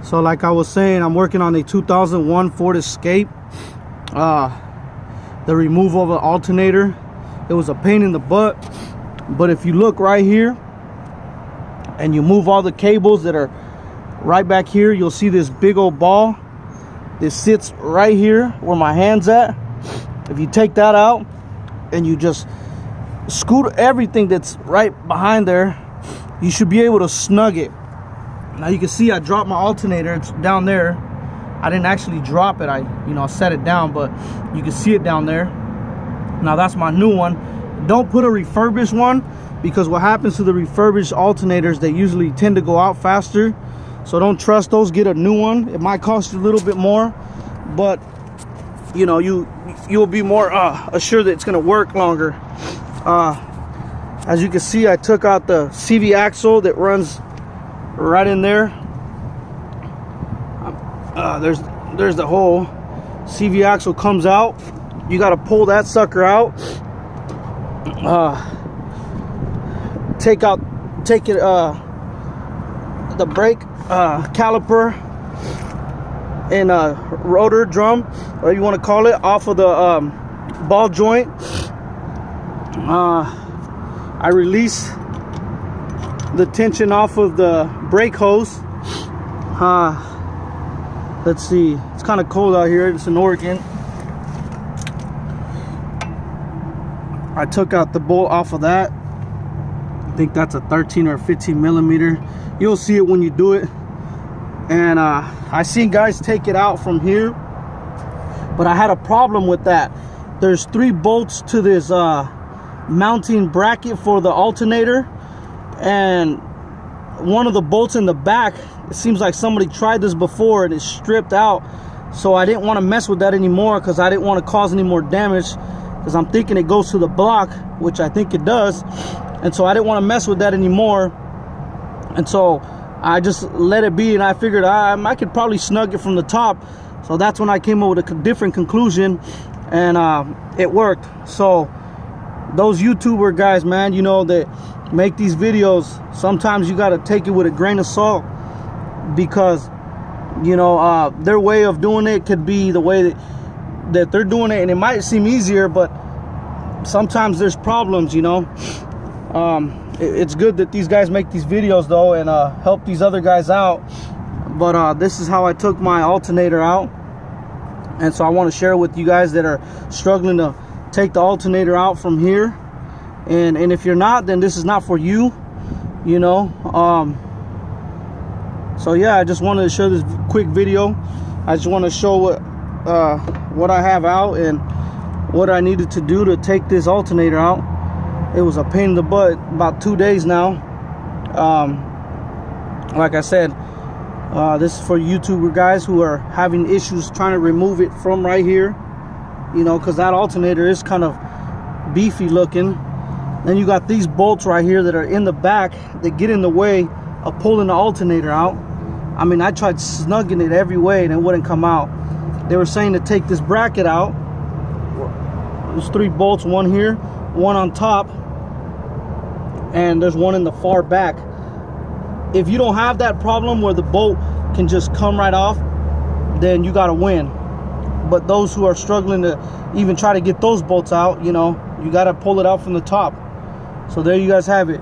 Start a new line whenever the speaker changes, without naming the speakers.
So like I was saying, I'm working on a 2001 Ford Escape. The removal of an alternator, it was a pain in the butt. But if you look right here and you move all the cables that are right back here, you'll see this big old ball. This sits right here where my hand's at. If you take that out and you just scoot everything that's right behind there, you should be able to snug it. Now you can see I dropped my alternator. It's down there. I didn't actually drop it. I set it down, but you can see it down there. Now that's my new one. Don't put a refurbished one, because what happens to the refurbished alternators, they usually tend to go out faster. So don't trust those. Get a new one. It might cost you a little bit more, but you'll be more assured that it's going to work longer. As you can see, I took out the CV axle that runs right in there. There's the hole. CV axle comes out. You got to pull that sucker out. Take it the brake caliper and rotor drum, whatever you want to call it, off of the ball joint. I release the tension off of the brake hose. Let's see, it's kind of cold out here. It's in Oregon. I took out the bolt off of that. I think that's a 13 or 15 millimeter. You'll see it when you do it. And I seen guys take it out from here, but I had a problem with that. There's 3 bolts to this mounting bracket for the alternator, and one of the bolts in the back, it seems like somebody tried this before and it stripped out. So I didn't want to mess with that anymore, because I didn't want to cause any more damage, because I'm thinking it goes to the block, which I think it does. And so I didn't want to mess with that anymore, and so I just let it be. And I figured I could probably snug it from the top. So that's when I came up with a different conclusion, and it worked. So those YouTuber guys, man, that make these videos, sometimes you got to take it with a grain of salt, because their way of doing it could be the way that they're doing it, and it might seem easier, but sometimes there's problems. It's good that these guys make these videos though, and help these other guys out. But this is how I took my alternator out, and so I want to share with you guys that are struggling to take the alternator out from here. And if you're not, then this is not for you. So yeah, I just wanted to show this quick video. I just want to show what I have out and what I needed to do to take this alternator out. It was a pain in the butt. About 2 days now. Like I said, this is for YouTuber guys who are having issues trying to remove it from right here, because that alternator is kind of beefy looking. Then you got these bolts right here that are in the back that get in the way of pulling the alternator out. I mean, I tried snugging it every way and it wouldn't come out. They were saying to take this bracket out. There's 3 bolts, one here, one on top, and there's one in the far back. If you don't have that problem where the bolt can just come right off, then you got to win. But those who are struggling to even try to get those bolts out, you got to pull it out from the top. So there you guys have it.